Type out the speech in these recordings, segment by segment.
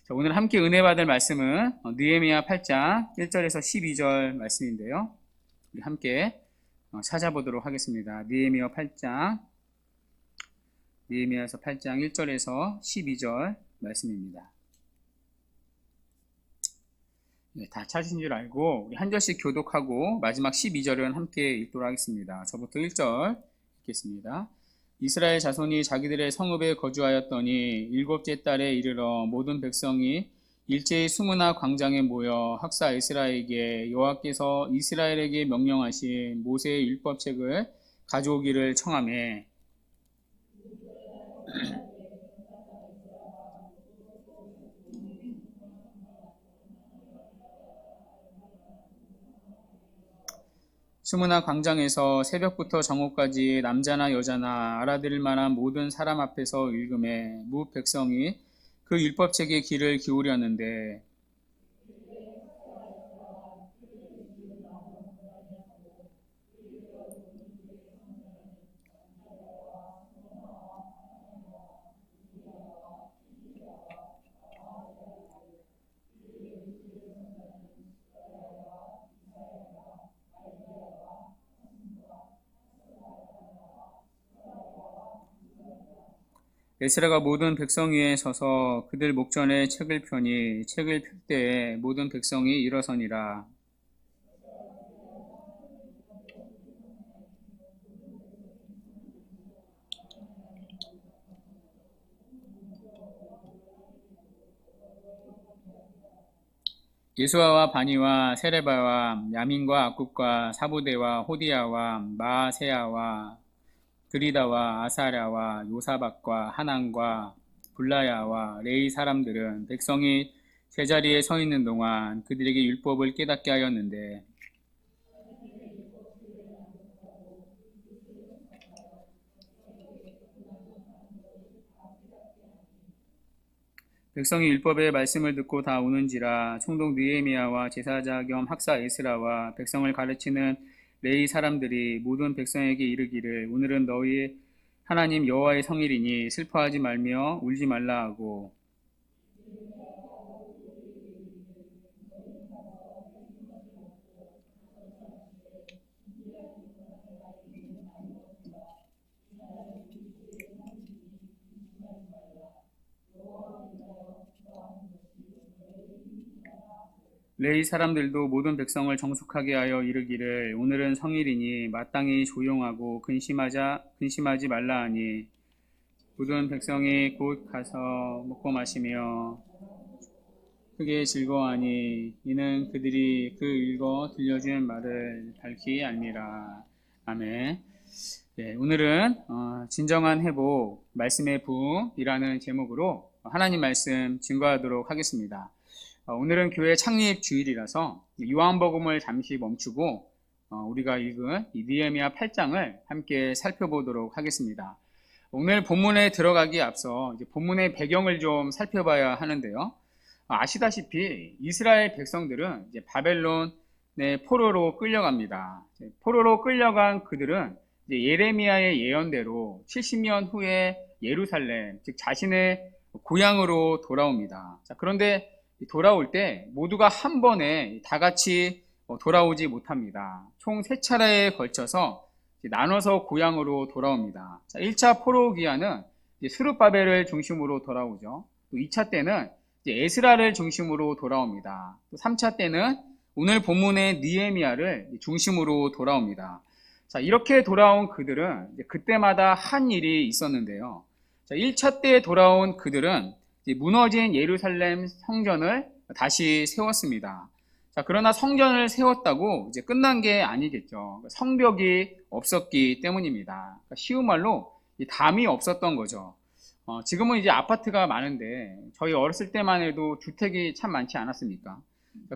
자, 오늘 함께 은혜 받을 말씀은 느헤미야 8장 1절에서 12절 말씀인데요. 우리 함께 찾아보도록 하겠습니다. 느헤미야서 8장 1절에서 12절 말씀입니다. 네, 다 찾으신 줄 알고 우리 한 절씩 교독하고 마지막 12절은 함께 읽도록 하겠습니다. 저부터 1절 읽겠습니다. 이스라엘 자손이 자기들의 성읍에 거주하였더니 일곱째 달에 이르러 모든 백성이 일제히 수므나 광장에 모여 학사 에스라에게 여호와께서 이스라엘에게 명령하신 모세의 율법책을 가져오기를 청하매 수므나 광장에서 새벽부터 정오까지 남자나 여자나 알아들을 만한 모든 사람 앞에서 읽음에 무 백성이 그 율법책의 귀를 기울였는데 에스라가 모든 백성 위에 서서 그들 목전에 책을 펴니 책을 펼 때에 모든 백성이 일어서니라. 예수아와 바니와 세레바와 야민과 악굽과 사부대와 호디야와 마세야와 그리다와 아사랴와 요사박과 하난과 불라야와 레이 사람들은 백성이 제자리에 서 있는 동안 그들에게 율법을 깨닫게 하였는데 백성이 율법의 말씀을 듣고 다 우는지라. 총독 느헤미야와 제사자 겸 학사 에스라와 백성을 가르치는 레위 사람들이 모든 백성에게 이르기를 오늘은 너희 하나님 여호와의 성일이니 슬퍼하지 말며 울지 말라 하고 레위 사람들도 모든 백성을 정숙하게 하여 이르기를 오늘은 성일이니 마땅히 조용하고 근심하지 말라 하니 모든 백성이 곧 가서 먹고 마시며 크게 즐거워하니 이는 그들이 그 읽어 들려준 말을 밝히 알미라. 아멘. 네, 오늘은 진정한 회복 말씀의 부이라는 제목으로 하나님 말씀 증거하도록 하겠습니다. 오늘은 교회 창립 주일이라서 요한복음을 잠시 멈추고 우리가 읽은 이 느헤미야 8장을 함께 살펴보도록 하겠습니다. 오늘 본문에 들어가기에 앞서 이제 본문의 배경을 좀 살펴봐야 하는데요. 아시다시피 이스라엘 백성들은 이제 바벨론의 포로로 끌려갑니다. 포로로 끌려간 그들은 이제 예레미야의 예언대로 70년 후에 예루살렘, 즉 자신의 고향으로 돌아옵니다. 자, 그런데 돌아올 때 모두가 한 번에 다 같이 돌아오지 못합니다. 총 3차례에 걸쳐서 나눠서 고향으로 돌아옵니다. 자, 1차 포로 귀환은 스룹바벨을 중심으로 돌아오죠. 또 2차 때는 에스라를 중심으로 돌아옵니다. 또 3차 때는 오늘 본문의 느헤미야를 중심으로 돌아옵니다. 자, 이렇게 돌아온 그들은 그때마다 한 일이 있었는데요. 자, 1차 때 돌아온 그들은 무너진 예루살렘 성전을 다시 세웠습니다. 자, 그러나 성전을 세웠다고 이제 끝난 게 아니겠죠. 성벽이 없었기 때문입니다. 그러니까 쉬운 말로 담이 없었던 거죠. 지금은 이제 아파트가 많은데 저희 어렸을 때만 해도 주택이 참 많지 않았습니까?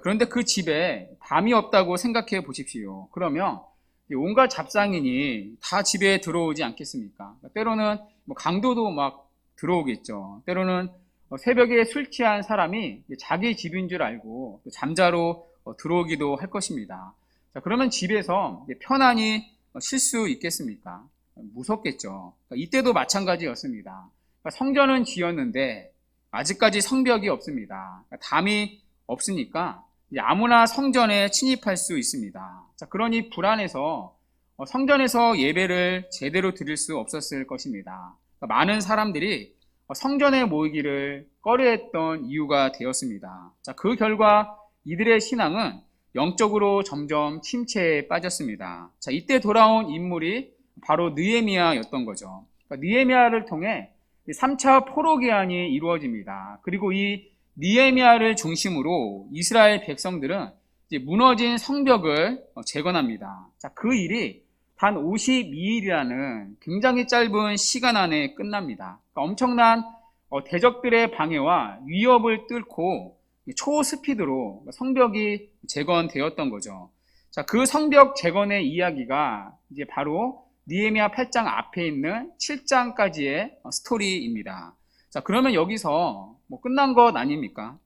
그런데 그 집에 담이 없다고 생각해 보십시오. 그러면 온갖 잡상인이 다 집에 들어오지 않겠습니까? 때로는 강도도 막 들어오겠죠. 때로는 새벽에 술 취한 사람이 자기 집인 줄 알고 잠자로 들어오기도 할 것입니다. 자, 그러면 집에서 편안히 쉴 수 있겠습니까? 무섭겠죠. 이때도 마찬가지였습니다. 성전은 지었는데 아직까지 성벽이 없습니다. 담이 없으니까 아무나 성전에 침입할 수 있습니다. 자, 그러니 불안해서 성전에서 예배를 제대로 드릴 수 없었을 것입니다. 많은 사람들이 성전에 모이기를 꺼려했던 이유가 되었습니다. 자, 그 결과 이들의 신앙은 영적으로 점점 침체에 빠졌습니다. 자, 이때 돌아온 인물이 바로 느헤미야였던 거죠. 느헤미야를 통해 3차 포로 개환이 이루어집니다. 그리고 이 느헤미야를 중심으로 이스라엘 백성들은 이제 무너진 성벽을 재건합니다. 자, 그 일이 단 52일이라는 굉장히 짧은 시간 안에 끝납니다. 그러니까 엄청난 대적들의 방해와 위협을 뚫고 초스피드로 성벽이 재건되었던 거죠. 자, 그 성벽 재건의 이야기가 이제 바로 느헤미야 8장 앞에 있는 7장까지의 스토리입니다. 자, 그러면 여기서 끝난 것 아닙니까?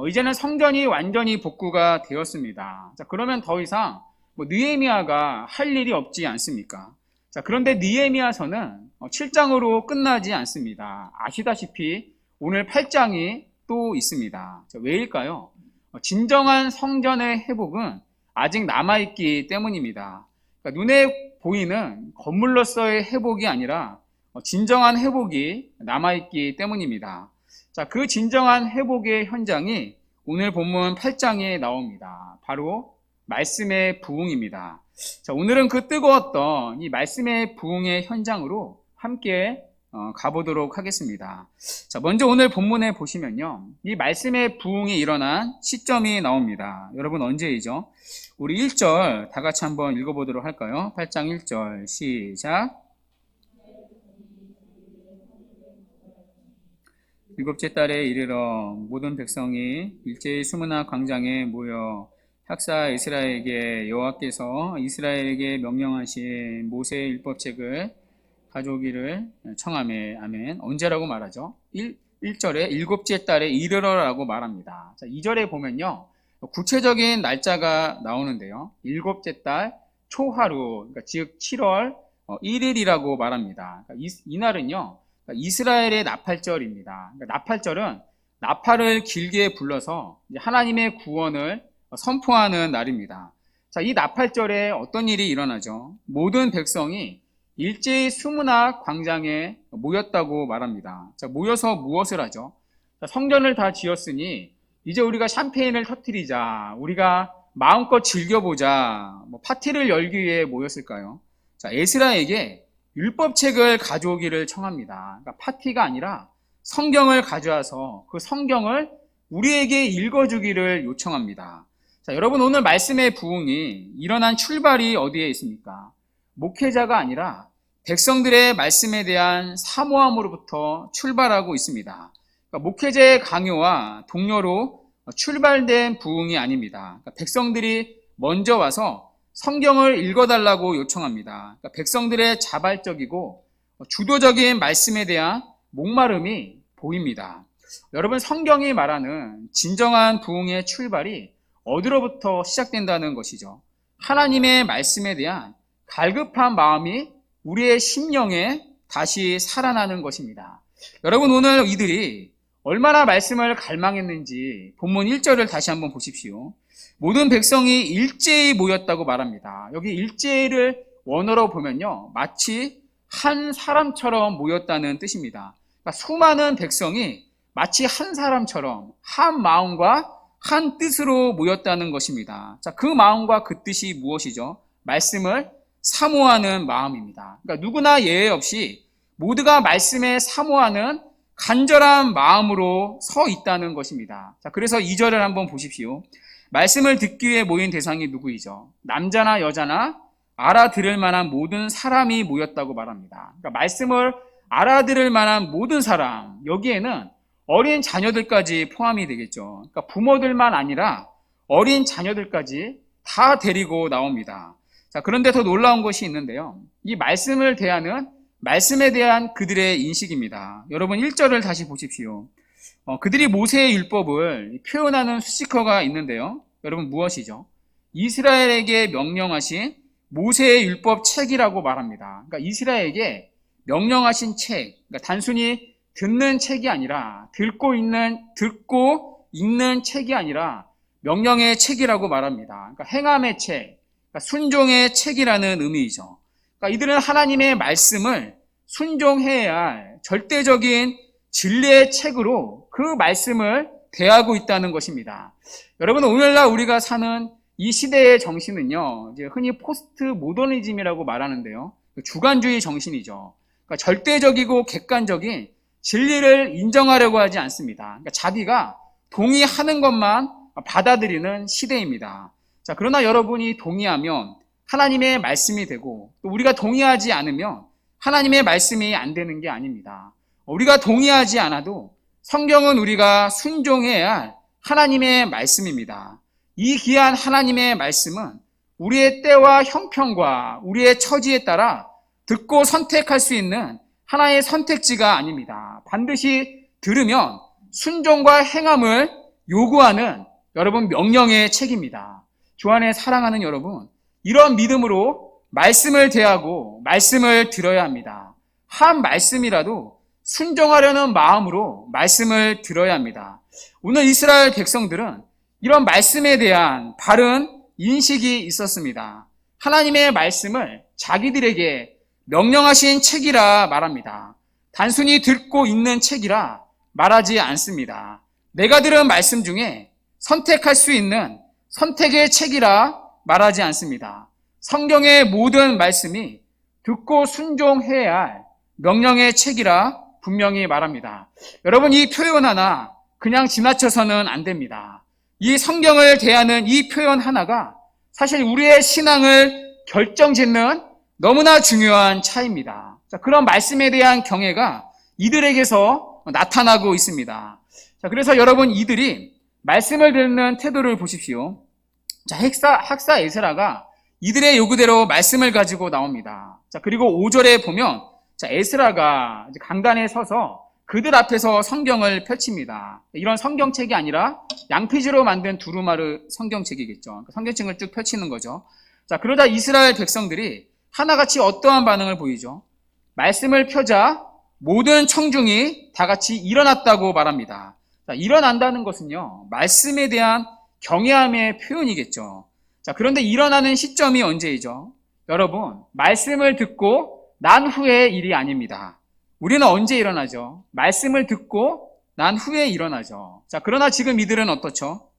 이제는 성전이 완전히 복구가 되었습니다. 자, 그러면 더 이상 느헤미야가 할 일이 없지 않습니까? 자, 그런데 느헤미야서는 7장으로 끝나지 않습니다. 아시다시피 오늘 8장이 또 있습니다. 자, 왜일까요? 진정한 성전의 회복은 아직 남아있기 때문입니다. 그러니까 눈에 보이는 건물로서의 회복이 아니라 진정한 회복이 남아있기 때문입니다. 자, 그 진정한 회복의 현장이 오늘 본문 8장에 나옵니다. 바로 말씀의 부흥입니다. 자, 오늘은 그 뜨거웠던 이 말씀의 부흥의 현장으로 함께 가보도록 하겠습니다. 자, 먼저 오늘 본문에 보시면요, 이 말씀의 부흥이 일어난 시점이 나옵니다. 여러분 언제이죠? 우리 1절 다 같이 한번 읽어보도록 할까요? 8장 1절 시작. 일곱째 달에 이르러 모든 백성이 일제히 수문학 광장에 모여 학사 에스라에게 여호와께서 이스라엘에게 명령하신 모세의 율법책을 가져오기를 청하매. 아멘. 언제라고 말하죠? 1절에 일곱째 달에 이르러라고 말합니다. 자, 2절에 보면요, 구체적인 날짜가 나오는데요. 일곱째 달 초하루, 그러니까 즉 7월 1일이라고 말합니다. 그러니까 이날은요, 이스라엘의 나팔절입니다. 그러니까 나팔절은 나팔을 길게 불러서 하나님의 구원을 선포하는 날입니다. 자, 이 나팔절에 어떤 일이 일어나죠? 모든 백성이 일제히 수문학 광장에 모였다고 말합니다. 자, 모여서 무엇을 하죠? 자, 성전을 다 지었으니 이제 우리가 샴페인을 터뜨리자, 우리가 마음껏 즐겨보자, 파티를 열기 위해 모였을까요? 자, 에스라에게 율법책을 가져오기를 청합니다. 그러니까 파티가 아니라 성경을 가져와서 그 성경을 우리에게 읽어주기를 요청합니다. 자, 여러분 오늘 말씀의 부흥이 일어난 출발이 어디에 있습니까? 목회자가 아니라 백성들의 말씀에 대한 사모함으로부터 출발하고 있습니다. 그러니까 목회자의 강요와 독려로 출발된 부흥이 아닙니다. 그러니까 백성들이 먼저 와서 성경을 읽어달라고 요청합니다. 그러니까 백성들의 자발적이고 주도적인 말씀에 대한 목마름이 보입니다. 여러분, 성경이 말하는 진정한 부흥의 출발이 어디로부터 시작된다는 것이죠? 하나님의 말씀에 대한 갈급한 마음이 우리의 심령에 다시 살아나는 것입니다. 여러분, 오늘 이들이 얼마나 말씀을 갈망했는지 본문 1절을 다시 한번 보십시오. 모든 백성이 일제히 모였다고 말합니다. 여기 일제를 원어로 보면요, 마치 한 사람처럼 모였다는 뜻입니다. 그러니까 수많은 백성이 마치 한 사람처럼 한 마음과 한 뜻으로 모였다는 것입니다. 자, 그 마음과 그 뜻이 무엇이죠? 말씀을 사모하는 마음입니다. 그러니까 누구나 예외 없이 모두가 말씀에 사모하는 간절한 마음으로 서 있다는 것입니다. 자, 그래서 2절을 한번 보십시오. 말씀을 듣기 위해 모인 대상이 누구이죠? 남자나 여자나 알아들을 만한 모든 사람이 모였다고 말합니다. 그러니까 말씀을 알아들을 만한 모든 사람, 여기에는 어린 자녀들까지 포함이 되겠죠. 그러니까 부모들만 아니라 어린 자녀들까지 다 데리고 나옵니다. 자, 그런데 더 놀라운 것이 있는데요. 이 말씀을 대하는, 말씀에 대한 그들의 인식입니다. 여러분 1절을 다시 보십시오. 그들이 모세의 율법을 표현하는 수식어가 있는데요. 여러분 무엇이죠? 이스라엘에게 명령하신 모세의 율법 책이라고 말합니다. 그러니까 이스라엘에게 명령하신 책, 그러니까 단순히 듣는 책이 아니라 듣고 읽는 책이 아니라 명령의 책이라고 말합니다. 그러니까 행함의 책, 그러니까 순종의 책이라는 의미이죠. 그러니까 이들은 하나님의 말씀을 순종해야 할 절대적인 진리의 책으로 그 말씀을 대하고 있다는 것입니다. 여러분, 오늘날 우리가 사는 이 시대의 정신은요, 이제 흔히 포스트 모더니즘이라고 말하는데요, 주관주의 정신이죠. 그러니까 절대적이고 객관적인 진리를 인정하려고 하지 않습니다. 그러니까 자기가 동의하는 것만 받아들이는 시대입니다. 자, 그러나 여러분이 동의하면 하나님의 말씀이 되고, 또 우리가 동의하지 않으면 하나님의 말씀이 안 되는 게 아닙니다. 우리가 동의하지 않아도 성경은 우리가 순종해야 할 하나님의 말씀입니다. 이 귀한 하나님의 말씀은 우리의 때와 형편과 우리의 처지에 따라 듣고 선택할 수 있는 하나의 선택지가 아닙니다. 반드시 들으면 순종과 행함을 요구하는 여러분 명령의 책입니다. 주 안에 사랑하는 여러분, 이런 믿음으로 말씀을 대하고 말씀을 들어야 합니다. 한 말씀이라도 순종하려는 마음으로 말씀을 들어야 합니다. 오늘 이스라엘 백성들은 이런 말씀에 대한 바른 인식이 있었습니다. 하나님의 말씀을 자기들에게 명령하신 책이라 말합니다. 단순히 듣고 읽는 책이라 말하지 않습니다. 내가 들은 말씀 중에 선택할 수 있는 선택의 책이라 말하지 않습니다. 성경의 모든 말씀이 듣고 순종해야 할 명령의 책이라 분명히 말합니다. 여러분, 이 표현 하나 그냥 지나쳐서는 안 됩니다. 이 성경을 대하는 이 표현 하나가 사실 우리의 신앙을 결정짓는 너무나 중요한 차이입니다. 자, 그런 말씀에 대한 경외가 이들에게서 나타나고 있습니다. 자, 그래서 여러분, 이들이 말씀을 듣는 태도를 보십시오. 자, 학사 에스라가 이들의 요구대로 말씀을 가지고 나옵니다. 자, 그리고 5절에 보면, 자, 에스라가 강단에 서서 그들 앞에서 성경을 펼칩니다. 이런 성경책이 아니라 양피지로 만든 두루마르 성경책이겠죠. 성경책을 쭉 펼치는 거죠. 자, 그러다 이스라엘 백성들이 하나같이 어떠한 반응을 보이죠? 말씀을 펴자 모든 청중이 다 같이 일어났다고 말합니다. 자, 일어난다는 것은요, 말씀에 대한 경외함의 표현이겠죠. 자, 그런데 일어나는 시점이 언제이죠? 여러분, 말씀을 듣고 난 후의 일이 아닙니다. 우리는 언제 일어나죠? 말씀을 듣고 난 후에 일어나죠. 자, 그러나 지금 이들은 어떻죠?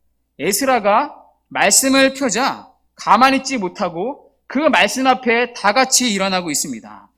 에스라가 말씀을 펴자 가만히 있지 못하고 그 말씀 앞에 다 같이 일어나고 있습니다.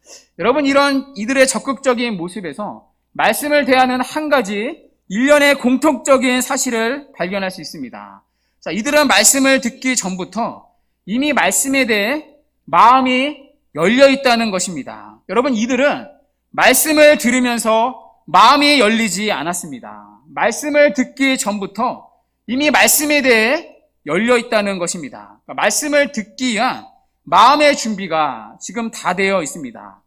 여러분, 이런 이들의 적극적인 모습에서 말씀을 대하는 한 가지 일련의 공통적인 사실을 발견할 수 있습니다. 자, 이들은 말씀을 듣기 전부터 이미 말씀에 대해 마음이 열려 있다는 것입니다. 여러분, 이들은 말씀을 들으면서 마음이 열리지 않았습니다. 말씀을 듣기 전부터 이미 말씀에 대해 열려 있다는 것입니다. 그러니까 말씀을 듣기 위한 마음의 준비가 지금 다 되어 있습니다.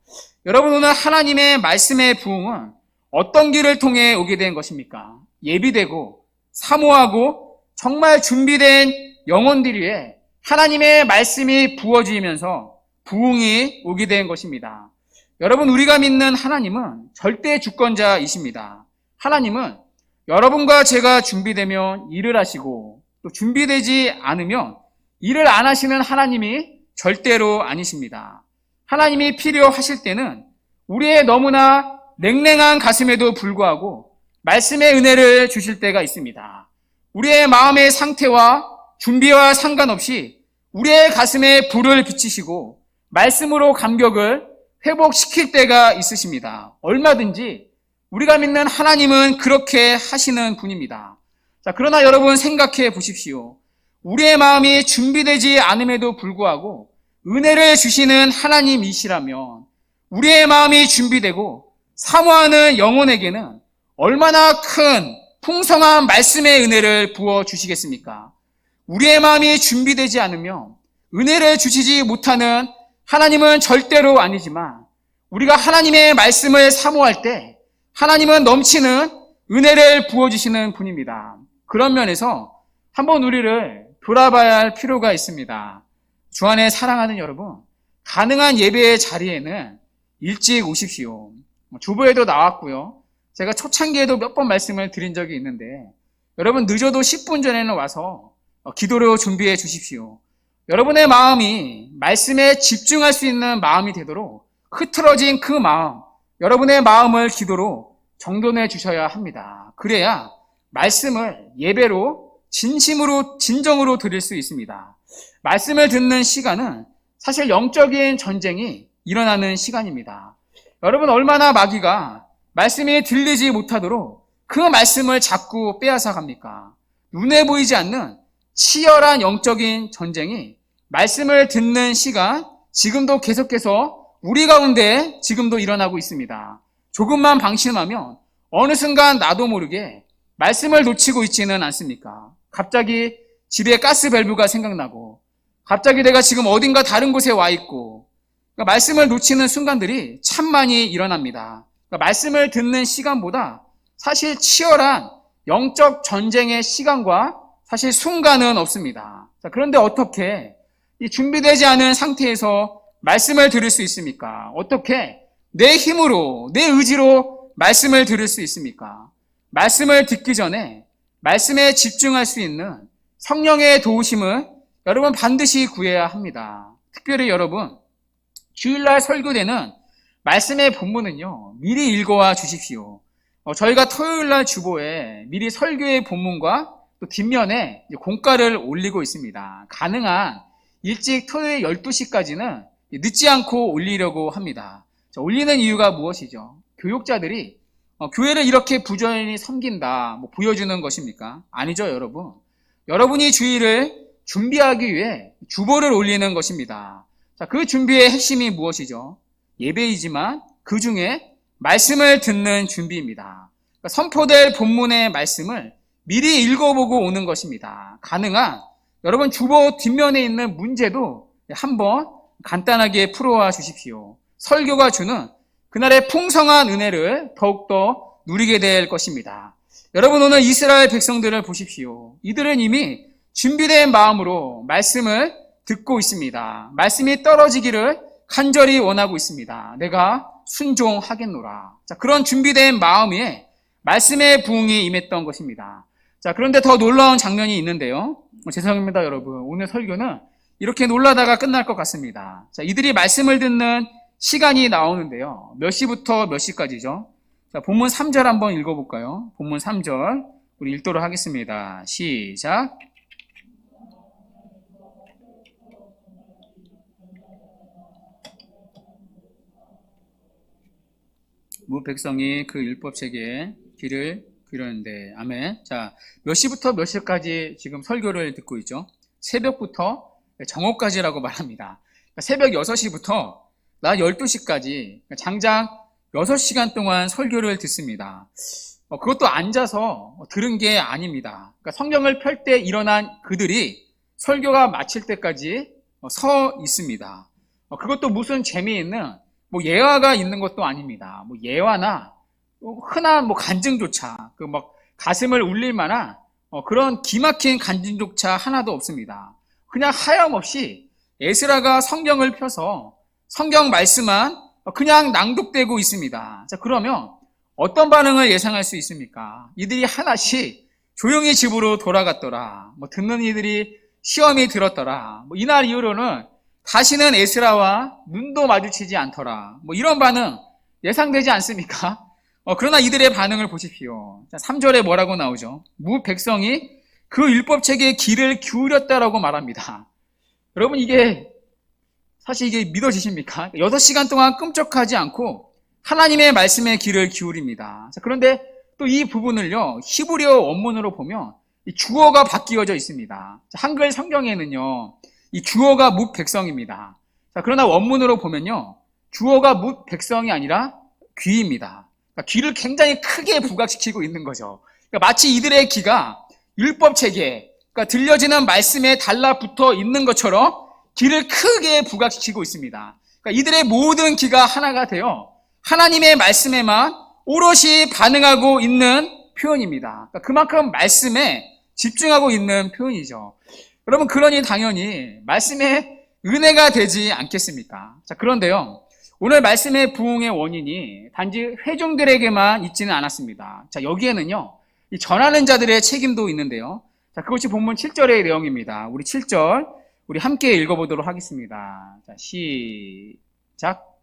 여러분, 오늘 하나님의 말씀의 부흥은 어떤 길을 통해 오게 된 것입니까? 예비되고 사모하고 정말 준비된 영혼들 위해 하나님의 말씀이 부어지면서 부흥이 오게 된 것입니다. 여러분, 우리가 믿는 하나님은 절대 주권자이십니다. 하나님은 여러분과 제가 준비되면 일을 하시고, 또 준비되지 않으면 일을 안 하시는 하나님이 절대로 아니십니다. 하나님이 필요하실 때는 우리의 너무나 냉랭한 가슴에도 불구하고 말씀의 은혜를 주실 때가 있습니다. 우리의 마음의 상태와 준비와 상관없이 우리의 가슴에 불을 비치시고 말씀으로 감격을 회복시킬 때가 있으십니다. 얼마든지 우리가 믿는 하나님은 그렇게 하시는 분입니다. 자, 그러나 여러분 생각해 보십시오. 우리의 마음이 준비되지 않음에도 불구하고 은혜를 주시는 하나님이시라면 우리의 마음이 준비되고 사모하는 영혼에게는 얼마나 큰 풍성한 말씀의 은혜를 부어주시겠습니까? 우리의 마음이 준비되지 않으면 은혜를 주시지 못하는 하나님은 절대로 아니지만 우리가 하나님의 말씀을 사모할 때 하나님은 넘치는 은혜를 부어주시는 분입니다. 그런 면에서 한번 우리를 돌아봐야 할 필요가 있습니다. 주 안에 사랑하는 여러분, 가능한 예배의 자리에는 일찍 오십시오. 주보에도 나왔고요. 제가 초창기에도 몇 번 말씀을 드린 적이 있는데 여러분 늦어도 10분 전에는 와서 기도로 준비해 주십시오. 여러분의 마음이 말씀에 집중할 수 있는 마음이 되도록 흐트러진 그 마음, 여러분의 마음을 기도로 정돈해 주셔야 합니다. 그래야 말씀을 예배로 진심으로 진정으로 드릴 수 있습니다. 말씀을 듣는 시간은 사실 영적인 전쟁이 일어나는 시간입니다. 여러분 얼마나 마귀가 말씀이 들리지 못하도록 그 말씀을 자꾸 빼앗아 갑니까? 눈에 보이지 않는 치열한 영적인 전쟁이 말씀을 듣는 시간 지금도 계속해서 우리 가운데 지금도 일어나고 있습니다. 조금만 방심하면 어느 순간 나도 모르게 말씀을 놓치고 있지는 않습니까? 갑자기 집에 가스 밸브가 생각나고 갑자기 내가 지금 어딘가 다른 곳에 와 있고 그러니까 말씀을 놓치는 순간들이 참 많이 일어납니다. 그러니까 말씀을 듣는 시간보다 사실 치열한 영적 전쟁의 시간과 사실 순간은 없습니다. 자, 그런데 어떻게 이 준비되지 않은 상태에서 말씀을 들을 수 있습니까? 어떻게 내 힘으로, 내 의지로 말씀을 들을 수 있습니까? 말씀을 듣기 전에 말씀에 집중할 수 있는 성령의 도우심을 여러분 반드시 구해야 합니다. 특별히 여러분, 주일날 설교되는 말씀의 본문은요, 미리 읽어와 주십시오. 저희가 토요일날 주보에 미리 설교의 본문과 또 뒷면에 공가를 올리고 있습니다. 가능한 일찍 토요일 12시까지는 늦지 않고 올리려고 합니다. 올리는 이유가 무엇이죠? 교육자들이 교회를 이렇게 부지런히 섬긴다, 보여주는 것입니까? 아니죠, 여러분. 여러분이 주일을 준비하기 위해 주보를 올리는 것입니다. 자, 그 준비의 핵심이 무엇이죠? 예배이지만 그 중에 말씀을 듣는 준비입니다. 그러니까 선포될 본문의 말씀을 미리 읽어보고 오는 것입니다. 가능한 여러분 주보 뒷면에 있는 문제도 한번 간단하게 풀어와 주십시오. 설교가 주는 그날의 풍성한 은혜를 더욱더 누리게 될 것입니다. 여러분 오늘 이스라엘 백성들을 보십시오. 이들은 이미 준비된 마음으로 말씀을 듣고 있습니다. 말씀이 떨어지기를 간절히 원하고 있습니다. 내가 순종하겠노라. 자, 그런 준비된 마음에 말씀의 부흥이 임했던 것입니다. 자, 그런데 더 놀라운 장면이 있는데요. 죄송합니다, 여러분. 오늘 설교는 이렇게 놀라다가 끝날 것 같습니다. 자, 이들이 말씀을 듣는 시간이 나오는데요. 몇 시부터 몇 시까지죠? 자, 본문 3절 한번 읽어볼까요? 본문 3절 우리 읽도록 하겠습니다. 시작. 무 백성이 그 율법책에 귀를 기울였는데, 아멘. 자, 몇 시부터 몇 시까지 지금 설교를 듣고 있죠? 새벽부터 정오까지라고 말합니다. 그러니까 새벽 6시부터 낮 12시까지 장장 6시간 동안 설교를 듣습니다. 그것도 앉아서 들은 게 아닙니다. 그러니까 성경을 펼 때 일어난 그들이 설교가 마칠 때까지 서 있습니다. 그것도 무슨 재미있는 예화가 있는 것도 아닙니다. 예화나 흔한 간증조차 가슴을 울릴 만한 그런 기막힌 간증조차 하나도 없습니다. 그냥 하염없이 에스라가 성경을 펴서 성경 말씀만 그냥 낭독되고 있습니다. 자, 그러면 어떤 반응을 예상할 수 있습니까? 이들이 하나씩 조용히 집으로 돌아갔더라. 듣는 이들이 시험이 들었더라. 이날 이후로는 다시는 에스라와 눈도 마주치지 않더라. 이런 반응 예상되지 않습니까? 그러나 이들의 반응을 보십시오. 자, 3절에 뭐라고 나오죠? 무 백성이 그 율법책에 귀를 기울였다라고 말합니다. 여러분 사실 이게 믿어지십니까? 6시간 동안 끔찍하지 않고 하나님의 말씀에 귀를 기울입니다. 자, 그런데 또 이 부분을요, 히브리어 원문으로 보면 이 주어가 바뀌어져 있습니다. 자, 한글 성경에는요, 이 주어가 무 백성입니다. 자, 그러나 원문으로 보면요, 주어가 무 백성이 아니라 귀입니다. 그러니까 귀를 굉장히 크게 부각시키고 있는 거죠. 그러니까 마치 이들의 귀가 율법책에, 그러니까 들려지는 말씀에 달라붙어 있는 것처럼 귀를 크게 부각시키고 있습니다. 그러니까 이들의 모든 귀가 하나가 되어 하나님의 말씀에만 오롯이 반응하고 있는 표현입니다. 그러니까 그만큼 말씀에 집중하고 있는 표현이죠. 여러분, 그러니 당연히 말씀에 은혜가 되지 않겠습니까? 자, 그런데요, 오늘 말씀의 부흥의 원인이 단지 회중들에게만 있지는 않았습니다. 자, 여기에는요, 이 전하는 자들의 책임도 있는데요. 자, 그것이 본문 7절의 내용입니다. 우리 7절, 우리 함께 읽어보도록 하겠습니다. 자, 시작.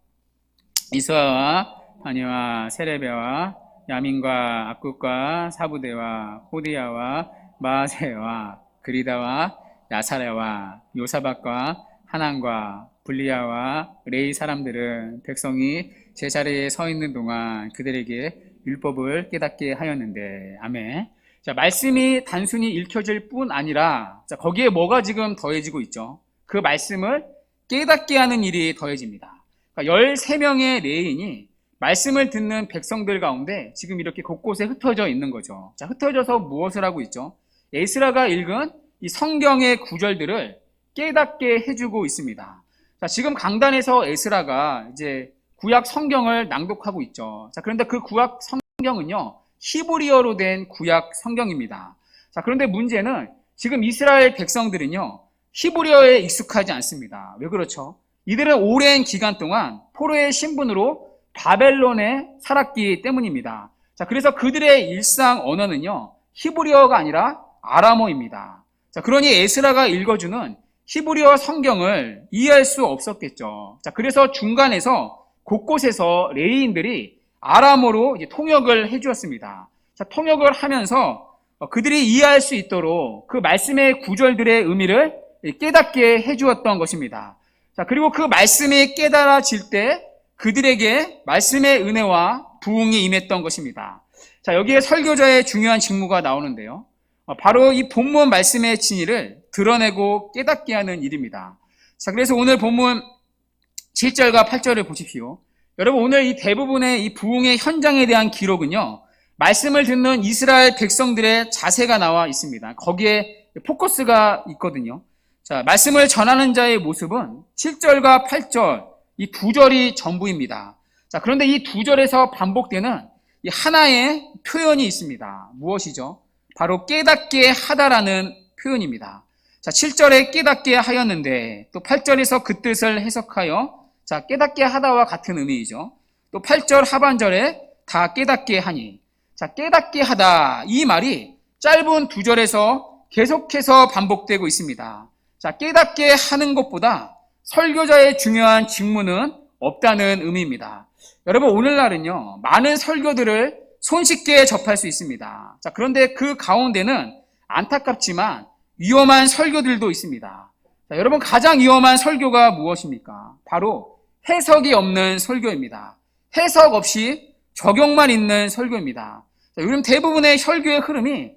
이스라와 바니와 세레베와 야민과 압굿과 사부대와 호디야와 마아세와 그리다와 야사레와 요사박과 하난과 블리야와 레이 사람들은 백성이 제자리에 서 있는 동안 그들에게 율법을 깨닫게 하였는데, 아멘. 자, 말씀이 단순히 읽혀질 뿐 아니라, 자, 거기에 뭐가 지금 더해지고 있죠? 그 말씀을 깨닫게 하는 일이 더해집니다. 그러니까 13명의 레인이 말씀을 듣는 백성들 가운데 지금 이렇게 곳곳에 흩어져 있는 거죠. 자, 흩어져서 무엇을 하고 있죠? 에스라가 읽은 이 성경의 구절들을 깨닫게 해주고 있습니다. 자, 지금 강단에서 에스라가 이제 구약 성경을 낭독하고 있죠. 자, 그런데 그 구약 성경은요, 히브리어로 된 구약 성경입니다. 자, 그런데 문제는 지금 이스라엘 백성들은요, 히브리어에 익숙하지 않습니다. 왜 그렇죠? 이들은 오랜 기간 동안 포로의 신분으로 바벨론에 살았기 때문입니다. 자, 그래서 그들의 일상 언어는요, 히브리어가 아니라 아람어입니다. 자, 그러니 에스라가 읽어주는 히브리어 성경을 이해할 수 없었겠죠. 자, 그래서 중간에서 곳곳에서 레위인들이 아람어로 이제 통역을 해주었습니다. 자, 통역을 하면서 그들이 이해할 수 있도록 그 말씀의 구절들의 의미를 깨닫게 해주었던 것입니다. 자, 그리고 그 말씀이 깨달아질 때 그들에게 말씀의 은혜와 부흥이 임했던 것입니다. 자, 여기에 설교자의 중요한 직무가 나오는데요. 바로 이 본문 말씀의 진리를 드러내고 깨닫게 하는 일입니다. 자, 그래서 오늘 본문 7절과 8절을 보십시오. 여러분, 오늘 이 대부분의 이 부흥의 현장에 대한 기록은요, 말씀을 듣는 이스라엘 백성들의 자세가 나와 있습니다. 거기에 포커스가 있거든요. 자, 말씀을 전하는 자의 모습은 7절과 8절, 이 두 절이 전부입니다. 자, 그런데 이 두 절에서 반복되는 이 하나의 표현이 있습니다. 무엇이죠? 바로 깨닫게 하다라는 표현입니다. 자, 7절에 깨닫게 하였는데, 또 8절에서 그 뜻을 해석하여, 자, 깨닫게 하다와 같은 의미이죠. 또 8절 하반절에 다 깨닫게 하니. 자, 깨닫게 하다, 이 말이 짧은 두 절에서 계속해서 반복되고 있습니다. 자, 깨닫게 하는 것보다 설교자의 중요한 직무는 없다는 의미입니다. 여러분, 오늘날은요, 많은 설교들을 손쉽게 접할 수 있습니다. 자, 그런데 그 가운데는 안타깝지만 위험한 설교들도 있습니다. 자, 여러분, 가장 위험한 설교가 무엇입니까? 바로 해석이 없는 설교입니다. 해석 없이 적용만 있는 설교입니다. 자, 요즘 대부분의 설교의 흐름이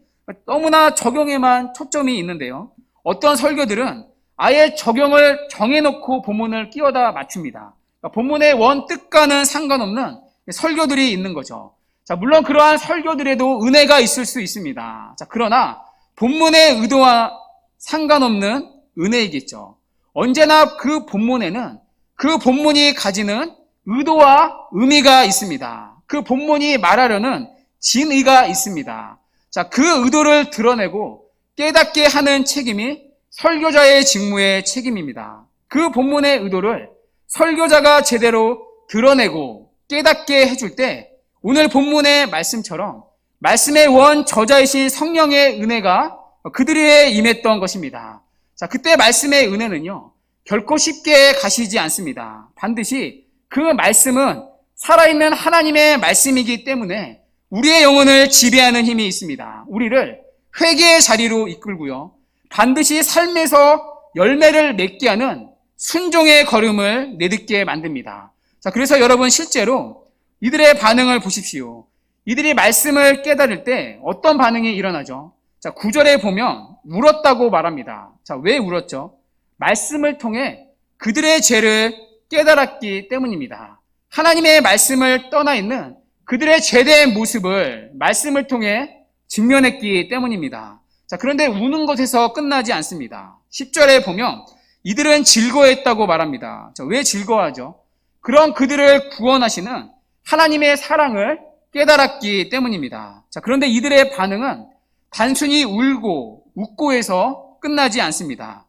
너무나 적용에만 초점이 있는데요. 어떤 설교들은 아예 적용을 정해놓고 본문을 끼워다 맞춥니다. 그러니까 본문의 원 뜻과는 상관없는 설교들이 있는 거죠. 자, 물론 그러한 설교들에도 은혜가 있을 수 있습니다. 자, 그러나 본문의 의도와 상관없는 은혜이겠죠. 언제나 그 본문에는 그 본문이 가지는 의도와 의미가 있습니다. 그 본문이 말하려는 진의가 있습니다. 자, 그 의도를 드러내고 깨닫게 하는 책임이 설교자의 직무의 책임입니다. 그 본문의 의도를 설교자가 제대로 드러내고 깨닫게 해줄 때 오늘 본문의 말씀처럼 말씀의 원 저자이신 성령의 은혜가 그들에게 임했던 것입니다. 자, 그때 말씀의 은혜는요, 결코 쉽게 가시지 않습니다. 반드시 그 말씀은 살아있는 하나님의 말씀이기 때문에 우리의 영혼을 지배하는 힘이 있습니다. 우리를 회개의 자리로 이끌고요, 반드시 삶에서 열매를 맺게 하는 순종의 걸음을 내딛게 만듭니다. 자, 그래서 여러분, 실제로 이들의 반응을 보십시오. 이들이 말씀을 깨달을 때 어떤 반응이 일어나죠? 자, 9절에 보면 울었다고 말합니다. 자, 왜 울었죠? 말씀을 통해 그들의 죄를 깨달았기 때문입니다. 하나님의 말씀을 떠나 있는 그들의 죄된 모습을 말씀을 통해 직면했기 때문입니다. 자, 그런데 우는 것에서 끝나지 않습니다. 10절에 보면 이들은 즐거워했다고 말합니다. 자, 왜 즐거워하죠? 그런 그들을 구원하시는 하나님의 사랑을 깨달았기 때문입니다. 자, 그런데 이들의 반응은 단순히 울고 웃고 해서 끝나지 않습니다.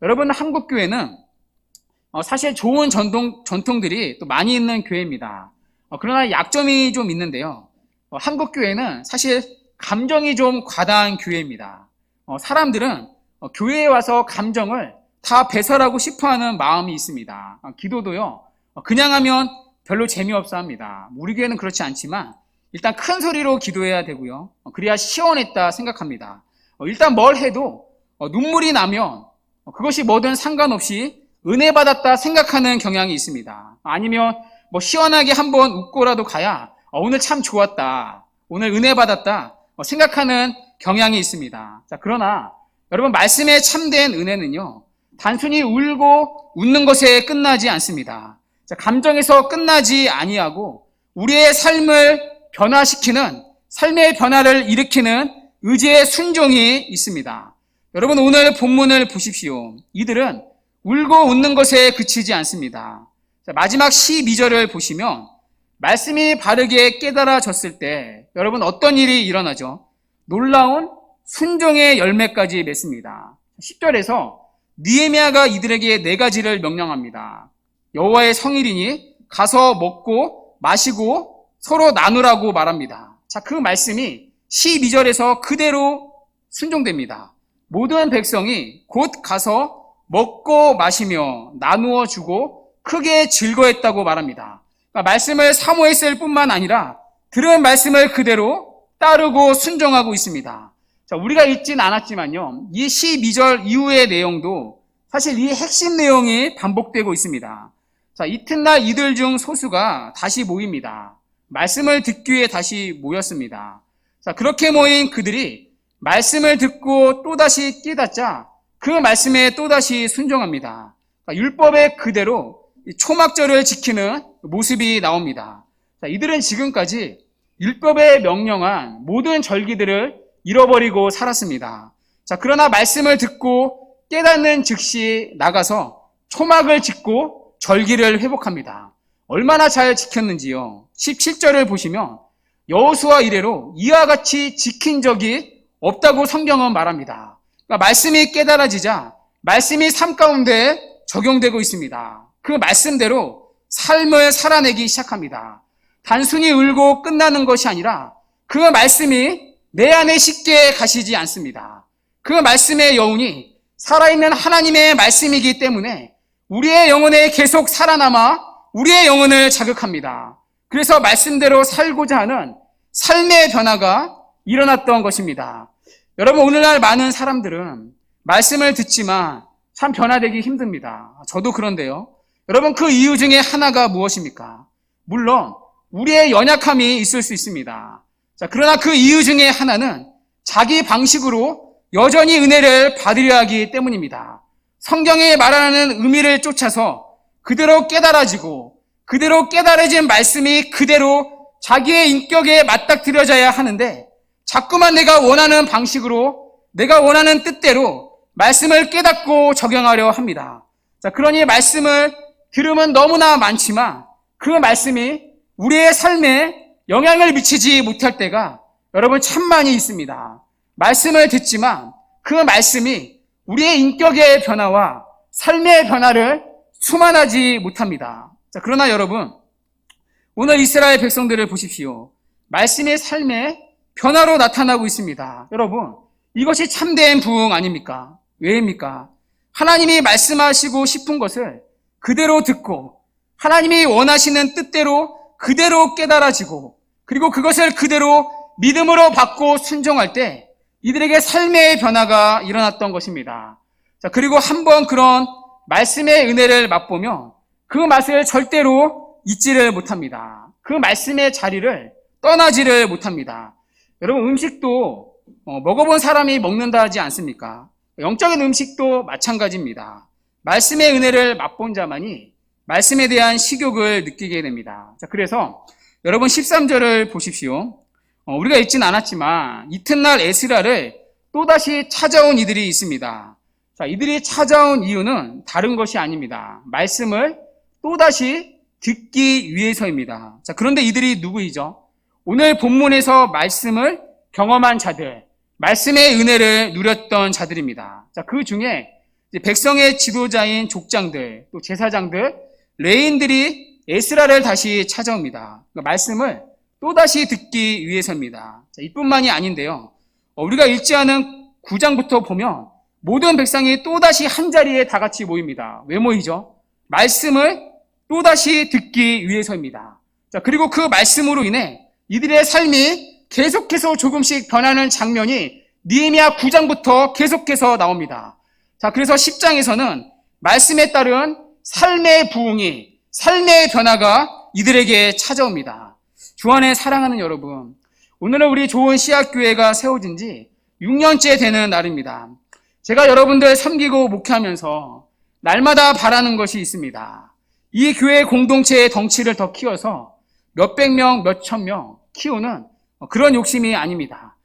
여러분, 한국교회는 사실 좋은 전통들이 또 많이 있는 교회입니다. 그러나 약점이 좀 있는데요. 한국 교회는 사실 감정이 좀 과다한 교회입니다. 사람들은 교회에 와서 감정을 다 배설하고 싶어하는 마음이 있습니다. 기도도요, 그냥 하면 별로 재미없어 합니다. 우리 교회는 그렇지 않지만 일단 큰 소리로 기도해야 되고요. 그래야 시원했다 생각합니다. 일단 뭘 해도 눈물이 나면 그것이 뭐든 상관없이 은혜 받았다 생각하는 경향이 있습니다. 아니면 뭐 시원하게 한번 웃고라도 가야 오늘 참 좋았다, 오늘 은혜 받았다 생각하는 경향이 있습니다. 자, 그러나 여러분, 말씀의 참된 은혜는요, 단순히 울고 웃는 것에 끝나지 않습니다. 자, 감정에서 끝나지 아니하고 우리의 삶을 변화시키는, 삶의 변화를 일으키는 의지의 순종이 있습니다. 여러분, 오늘 본문을 보십시오. 이들은 울고 웃는 것에 그치지 않습니다. 자, 마지막 12절을 보시면 말씀이 바르게 깨달아졌을 때 여러분, 어떤 일이 일어나죠? 놀라운 순종의 열매까지 맺습니다. 10절에서 느헤미야가 이들에게 4가지를 명령합니다. 여호와의 성일이니 가서 먹고 마시고 서로 나누라고 말합니다. 자, 그 말씀이 12절에서 그대로 순종됩니다. 모든 백성이 곧 가서 먹고 마시며 나누어 주고 크게 즐거했다고 말합니다. 그러니까 말씀을 사모했을 뿐만 아니라 들은 말씀을 그대로 따르고 순종하고 있습니다. 자, 우리가 읽진 않았지만요, 이 12절 이후의 내용도 사실 이 핵심 내용이 반복되고 있습니다. 자, 이튿날 이들 중 소수가 다시 모입니다. 말씀을 듣기 위해 다시 모였습니다. 자, 그렇게 모인 그들이 말씀을 듣고 또다시 깨닫자 그 말씀에 또다시 순종합니다. 그러니까 율법에 그대로 초막절을 지키는 모습이 나옵니다. 자, 이들은 지금까지 율법에 명령한 모든 절기들을 잃어버리고 살았습니다. 자, 그러나 말씀을 듣고 깨닫는 즉시 나가서 초막을 짓고 절기를 회복합니다. 얼마나 잘 지켰는지요. 17절을 보시면 여호수아 이래로 이와 같이 지킨 적이 없다고 성경은 말합니다. 그러니까 말씀이 깨달아지자 말씀이 삶 가운데 적용되고 있습니다. 그 말씀대로 삶을 살아내기 시작합니다. 단순히 울고 끝나는 것이 아니라 그 말씀이 내 안에 쉽게 가시지 않습니다. 그 말씀의 여운이 살아있는 하나님의 말씀이기 때문에 우리의 영혼에 계속 살아남아 우리의 영혼을 자극합니다. 그래서 말씀대로 살고자 하는 삶의 변화가 일어났던 것입니다. 여러분, 오늘날 많은 사람들은 말씀을 듣지만 참 변화되기 힘듭니다. 저도 그런데요. 여러분, 그 이유 중에 하나가 무엇입니까? 물론 우리의 연약함이 있을 수 있습니다. 자, 그러나 그 이유 중에 하나는 자기 방식으로 여전히 은혜를 받으려 하기 때문입니다. 성경에 말하는 의미를 쫓아서 그대로 깨달아지고 그대로 깨달아진 말씀이 그대로 자기의 인격에 맞닥뜨려져야 하는데 자꾸만 내가 원하는 방식으로, 내가 원하는 뜻대로 말씀을 깨닫고 적용하려 합니다. 자, 그러니 말씀을 들으면 너무나 많지만 그 말씀이 우리의 삶에 영향을 미치지 못할 때가 여러분 참 많이 있습니다. 말씀을 듣지만 그 말씀이 우리의 인격의 변화와 삶의 변화를 수만하지 못합니다. 자, 그러나 여러분, 오늘 이스라엘 백성들을 보십시오. 말씀의 삶의 변화로 나타나고 있습니다. 여러분, 이것이 참된 부흥 아닙니까? 왜입니까? 하나님이 말씀하시고 싶은 것을 그대로 듣고 하나님이 원하시는 뜻대로 그대로 깨달아지고 그리고 그것을 그대로 믿음으로 받고 순종할 때 이들에게 삶의 변화가 일어났던 것입니다. 자, 그리고 한번 그런 말씀의 은혜를 맛보면 그 맛을 절대로 잊지를 못합니다. 그 말씀의 자리를 떠나지를 못합니다. 여러분, 음식도 먹어본 사람이 먹는다 하지 않습니까? 영적인 음식도 마찬가지입니다. 말씀의 은혜를 맛본 자만이 말씀에 대한 식욕을 느끼게 됩니다. 자, 그래서 여러분 13절을 보십시오. 우리가 읽진 않았지만 이튿날 에스라를 또다시 찾아온 이들이 있습니다. 자, 이들이 찾아온 이유는 다른 것이 아닙니다. 말씀을 또다시 듣기 위해서입니다. 자, 그런데 이들이 누구이죠? 오늘 본문에서 말씀을 경험한 자들, 말씀의 은혜를 누렸던 자들입니다. 자, 그 중에 이제 백성의 지도자인 족장들, 또 제사장들, 레인들이 에스라를 다시 찾아옵니다. 그러니까 말씀을 또다시 듣기 위해서입니다. 자, 이뿐만이 아닌데요. 우리가 읽지 않은 9장부터 보면 모든 백성이 또다시 한자리에 다 같이 모입니다. 왜 모이죠? 말씀을 또다시 듣기 위해서입니다. 자, 그리고 그 말씀으로 인해 이들의 삶이 계속해서 조금씩 변하는 장면이 느헤미야 9장부터 계속해서 나옵니다. 자, 그래서 10장에서는 말씀에 따른 삶의 부흥이, 삶의 변화가 이들에게 찾아옵니다. 주 안에 사랑하는 여러분, 오늘은 우리 좋은 씨앗교회가 세워진 지 6년째 되는 날입니다. 제가 여러분들 섬기고 목회하면서 날마다 바라는 것이 있습니다. 이 교회 공동체의 덩치를 더 키워서 몇백 명, 몇천 명 키우는 그런 욕심이 아닙니다.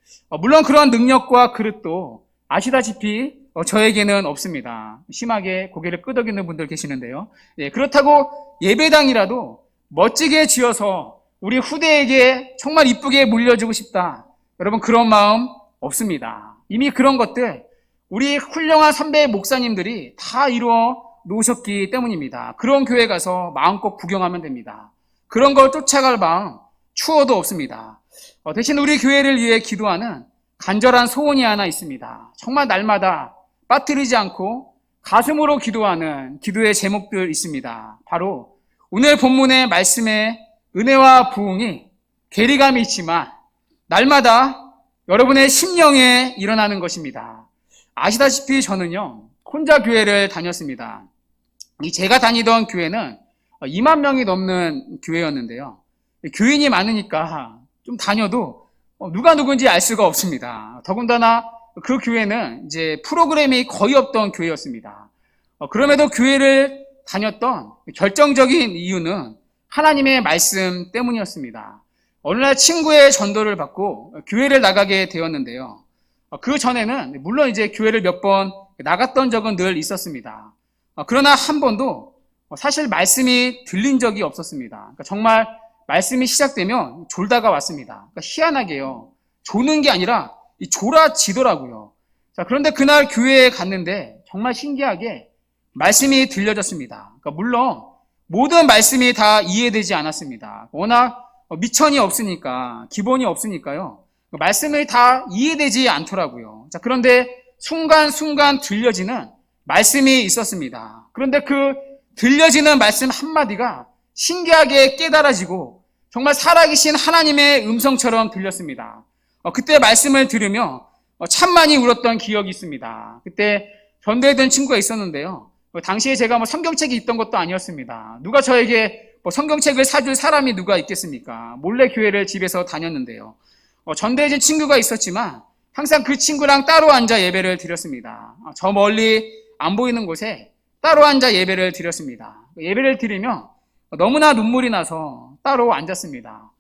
물론 그런 능력과 그릇도 아시다시피 저에게는 없습니다. 심하게 고개를 끄덕이는 분들 계시는데요. 그렇다고 예배당이라도 멋지게 지어서 우리 후대에게 정말 이쁘게 물려주고 싶다. 여러분, 그런 마음 없습니다. 이미 그런 것들 우리 훌륭한 선배 목사님들이 다 이루어 놓으셨기 때문입니다. 그런 교회 가서 마음껏 구경하면 됩니다. 그런 걸 쫓아갈 마음 추워도 없습니다. 대신 우리 교회를 위해 기도하는 간절한 소원이 하나 있습니다. 정말 날마다 빠뜨리지 않고 가슴으로 기도하는 기도의 제목들 있습니다. 바로 오늘 본문의 말씀의 은혜와 부흥이 괴리감이 있지만 날마다 여러분의 심령에 일어나는 것입니다. 아시다시피 저는요, 혼자 교회를 다녔습니다. 제가 다니던 교회는 2만 명이 넘는 교회였는데요. 교인이 많으니까 좀 다녀도 누가 누군지 알 수가 없습니다. 더군다나 그 교회는 이제 프로그램이 거의 없던 교회였습니다. 그럼에도 교회를 다녔던 결정적인 이유는 하나님의 말씀 때문이었습니다. 어느 날 친구의 전도를 받고 교회를 나가게 되었는데요. 그 전에는 물론 이제 교회를 몇 번 나갔던 적은 늘 있었습니다. 그러나 한 번도 사실 말씀이 들린 적이 없었습니다. 그러니까 정말 말씀이 시작되면 졸다가 왔습니다. 그러니까 희한하게요, 조는 게 아니라 졸아지더라고요. 자, 그런데 그날 교회에 갔는데 정말 신기하게 말씀이 들려졌습니다. 그러니까 물론 모든 말씀이 다 이해되지 않았습니다. 워낙 미천이 없으니까, 기본이 없으니까요, 말씀이 다 이해되지 않더라고요. 자, 그런데 순간순간 들려지는 말씀이 있었습니다. 그런데 그 들려지는 말씀 한마디가 신기하게 깨달아지고 정말 살아계신 하나님의 음성처럼 들렸습니다. 그때 말씀을 들으며 참 많이 울었던 기억이 있습니다. 그때 전도했던 친구가 있었는데요. 당시에 제가 성경책이 있던 것도 아니었습니다. 누가 저에게 성경책을 사줄 사람이 누가 있겠습니까? 몰래 교회를 집에서 다녔는데요. 전도해준 친구가 있었지만 항상 그 친구랑 따로 앉아 예배를 드렸습니다. 저 멀리 안 보이는 곳에 따로 앉아 예배를 드렸습니다. 예배를 드리며 너무나 눈물이 나서 따로 앉았습니다.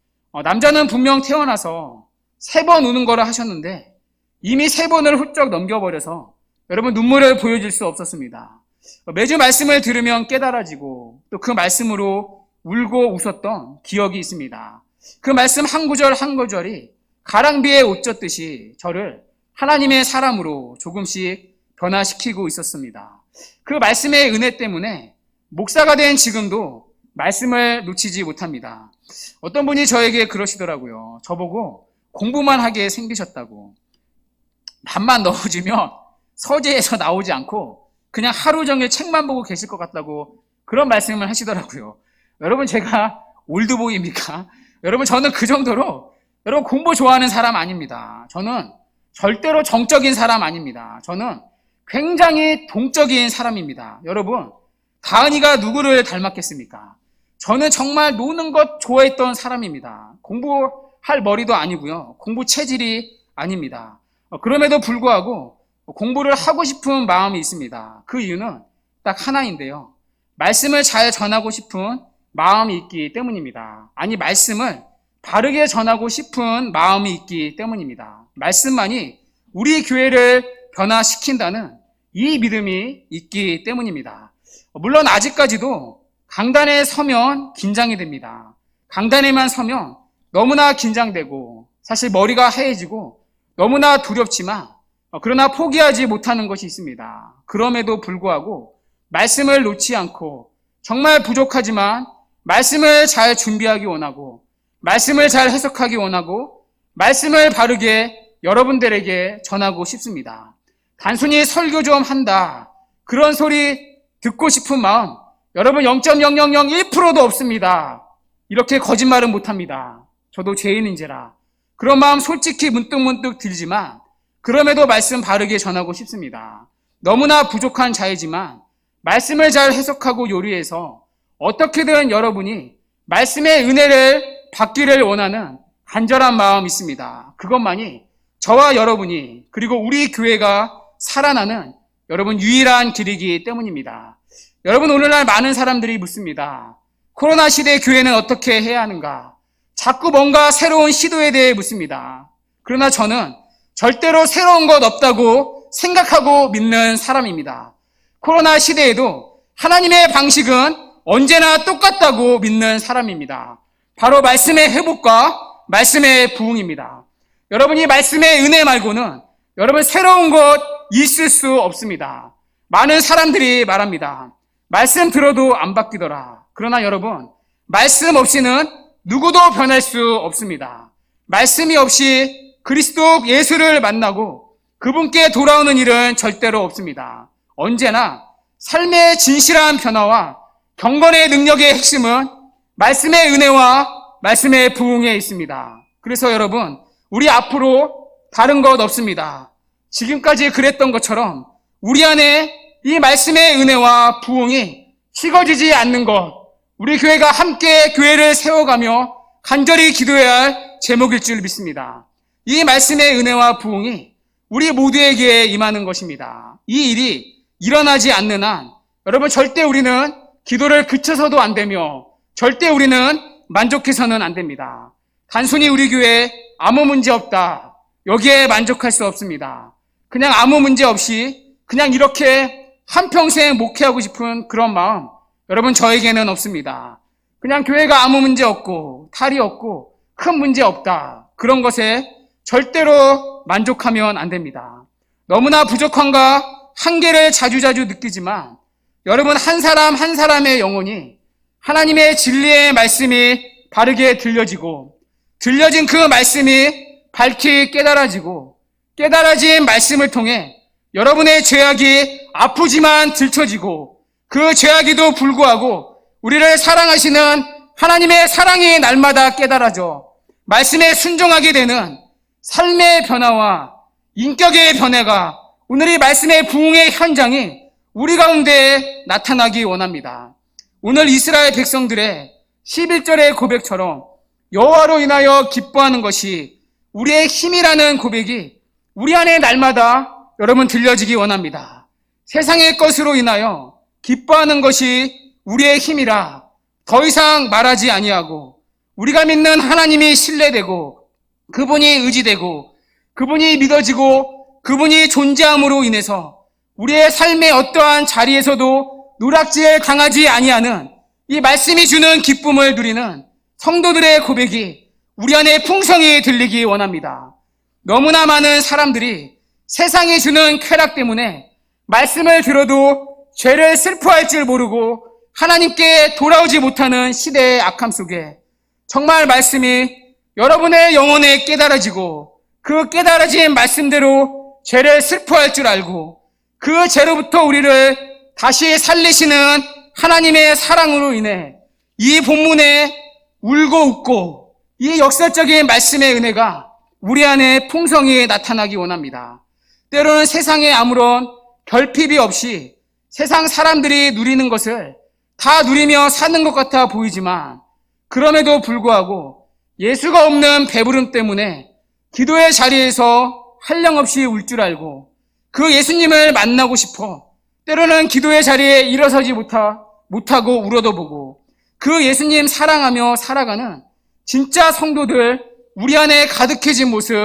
남자는 분명 태어나서 3번 우는 거라 하셨는데 이미 3번을 훌쩍 넘겨버려서 여러분 눈물을 보여줄 수 없었습니다. 매주 말씀을 들으면 깨달아지고 또 그 말씀으로 울고 웃었던 기억이 있습니다. 그 말씀 한 구절 한 구절이 가랑비에 옷 젖듯이 저를 하나님의 사람으로 조금씩 변화시키고 있었습니다. 그 말씀의 은혜 때문에 목사가 된 지금도 말씀을 놓치지 못합니다. 어떤 분이 저에게 그러시더라고요. 저보고 공부만 하게 생기셨다고. 밥만 넣어주면 서재에서 나오지 않고 그냥 하루 종일 책만 보고 계실 것 같다고 그런 말씀을 하시더라고요. 여러분, 제가 올드보이입니까? 여러분, 저는 그 정도로 여러분 공부 좋아하는 사람 아닙니다. 저는 절대로 정적인 사람 아닙니다. 저는 굉장히 동적인 사람입니다. 여러분, 다은이가 누구를 닮았겠습니까? 저는 정말 노는 것 좋아했던 사람입니다. 공부할 머리도 아니고요. 공부 체질이 아닙니다. 그럼에도 불구하고 공부를 하고 싶은 마음이 있습니다. 그 이유는 딱 하나인데요. 말씀을 잘 전하고 싶은 마음이 있기 때문입니다. 아니, 말씀을 바르게 전하고 싶은 마음이 있기 때문입니다. 말씀만이 우리 교회를 변화시킨다는 이 믿음이 있기 때문입니다. 물론 아직까지도 강단에 서면 긴장이 됩니다. 강단에만 서면 너무나 긴장되고 사실 머리가 하얘지고 너무나 두렵지만 그러나 포기하지 못하는 것이 있습니다. 그럼에도 불구하고 말씀을 놓지 않고 정말 부족하지만 말씀을 잘 준비하기 원하고 말씀을 잘 해석하기 원하고 말씀을 바르게 여러분들에게 전하고 싶습니다. 단순히 설교 좀 한다. 그런 소리 듣고 싶은 마음 여러분 0.0001%도 없습니다. 이렇게 거짓말은 못합니다. 저도 죄인인지라 그런 마음 솔직히 문득문득 들지만 그럼에도 말씀 바르게 전하고 싶습니다. 너무나 부족한 자이지만 말씀을 잘 해석하고 요리해서 어떻게든 여러분이 말씀의 은혜를 받기를 원하는 간절한 마음이 있습니다. 그것만이 저와 여러분이 그리고 우리 교회가 살아나는 여러분 유일한 길이기 때문입니다. 여러분 오늘날 많은 사람들이 묻습니다. 코로나 시대 교회는 어떻게 해야 하는가? 자꾸 뭔가 새로운 시도에 대해 묻습니다. 그러나 저는 절대로 새로운 것 없다고 생각하고 믿는 사람입니다. 코로나 시대에도 하나님의 방식은 언제나 똑같다고 믿는 사람입니다. 바로 말씀의 회복과 말씀의 부흥입니다. 여러분이 말씀의 은혜 말고는 여러분 새로운 것 있을 수 없습니다. 많은 사람들이 말합니다. 말씀 들어도 안 바뀌더라. 그러나 여러분 말씀 없이는 누구도 변할 수 없습니다. 말씀이 없이 그리스도 예수를 만나고 그분께 돌아오는 일은 절대로 없습니다. 언제나 삶의 진실한 변화와 경건의 능력의 핵심은 말씀의 은혜와 말씀의 부흥에 있습니다. 그래서 여러분 우리 앞으로 다른 것 없습니다. 지금까지 그랬던 것처럼 우리 안에 이 말씀의 은혜와 부흥이 식어지지 않는 것, 우리 교회가 함께 교회를 세워가며 간절히 기도해야 할 제목일 줄 믿습니다. 이 말씀의 은혜와 부흥이 우리 모두에게 임하는 것입니다. 이 일이 일어나지 않는 한 여러분 절대 우리는 기도를 그쳐서도 안 되며 절대 우리는 만족해서는 안 됩니다. 단순히 우리 교회에 아무 문제 없다. 여기에 만족할 수 없습니다. 그냥 아무 문제 없이 그냥 이렇게 한평생 목회하고 싶은 그런 마음 여러분 저에게는 없습니다. 그냥 교회가 아무 문제 없고 탈이 없고 큰 문제 없다. 그런 것에 절대로 만족하면 안 됩니다. 너무나 부족함과 한계를 자주자주 느끼지만 여러분 한 사람 한 사람의 영혼이 하나님의 진리의 말씀이 바르게 들려지고 들려진 그 말씀이 밝히 깨달아지고 깨달아진 말씀을 통해 여러분의 죄악이 아프지만 들춰지고 그 죄악에도 불구하고 우리를 사랑하시는 하나님의 사랑이 날마다 깨달아져 말씀에 순종하게 되는 삶의 변화와 인격의 변화가 오늘 이 말씀의 부흥의 현장이 우리 가운데 나타나기 원합니다. 오늘 이스라엘 백성들의 11절의 고백처럼 여호와로 인하여 기뻐하는 것이 우리의 힘이라는 고백이 우리 안에 날마다 여러분 들려지기 원합니다. 세상의 것으로 인하여 기뻐하는 것이 우리의 힘이라 더 이상 말하지 아니하고 우리가 믿는 하나님이 신뢰되고 그분이 의지되고 그분이 믿어지고 그분이 존재함으로 인해서 우리의 삶의 어떠한 자리에서도 누락지에 당하지 아니하는 이 말씀이 주는 기쁨을 누리는 성도들의 고백이 우리 안에 풍성히 들리기 원합니다. 너무나 많은 사람들이 세상이 주는 쾌락 때문에 말씀을 들어도 죄를 슬퍼할 줄 모르고 하나님께 돌아오지 못하는 시대의 악함 속에 정말 말씀이 여러분의 영혼에 깨달아지고 그 깨달아진 말씀대로 죄를 슬퍼할 줄 알고 그 죄로부터 우리를 다시 살리시는 하나님의 사랑으로 인해 이 본문에 울고 웃고 이 역사적인 말씀의 은혜가 우리 안에 풍성히 나타나기 원합니다. 때로는 세상에 아무런 결핍이 없이 세상 사람들이 누리는 것을 다 누리며 사는 것 같아 보이지만 그럼에도 불구하고 예수가 없는 배부름 때문에 기도의 자리에서 한량없이 울 줄 알고 그 예수님을 만나고 싶어 때로는 기도의 자리에 일어서지 못하고 울어도 보고 그 예수님 사랑하며 살아가는 진짜 성도들 우리 안에 가득해진 모습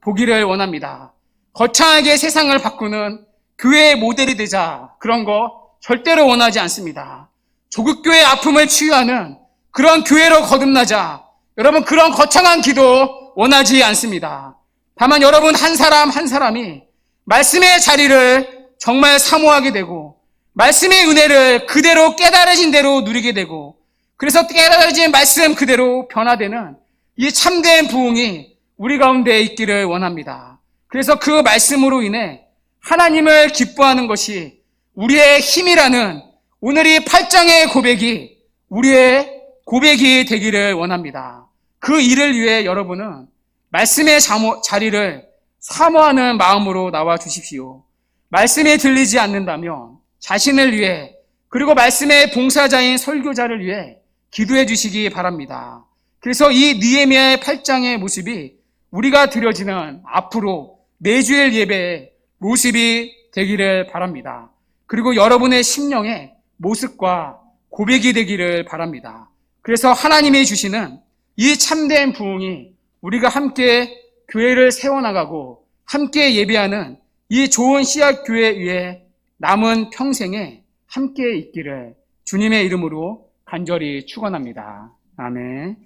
보기를 원합니다. 거창하게 세상을 바꾸는 교회의 모델이 되자 그런 거 절대로 원하지 않습니다. 조국교회의 아픔을 치유하는 그런 교회로 거듭나자 여러분 그런 거창한 기도 원하지 않습니다. 다만 여러분 한 사람 한 사람이 말씀의 자리를 정말 사모하게 되고 말씀의 은혜를 그대로 깨달으신 대로 누리게 되고 그래서 깨달아진 말씀 그대로 변화되는 이 참된 부흥이 우리 가운데 있기를 원합니다. 그래서 그 말씀으로 인해 하나님을 기뻐하는 것이 우리의 힘이라는 오늘 이 8장의 고백이 우리의 고백이 되기를 원합니다. 그 일을 위해 여러분은 말씀의 자리를 사모하는 마음으로 나와 주십시오. 말씀이 들리지 않는다면 자신을 위해 그리고 말씀의 봉사자인 설교자를 위해 기도해 주시기 바랍니다. 그래서 이 느헤미야의 8장의 모습이 우리가 드려지는 앞으로 매주일 예배의 모습이 되기를 바랍니다. 그리고 여러분의 심령의 모습과 고백이 되기를 바랍니다. 그래서 하나님이 주시는 이 참된 부흥이 우리가 함께 교회를 세워나가고 함께 예배하는 이 좋은 씨앗 교회 위에 남은 평생에 함께 있기를 주님의 이름으로 간절히 축원합니다. 아멘.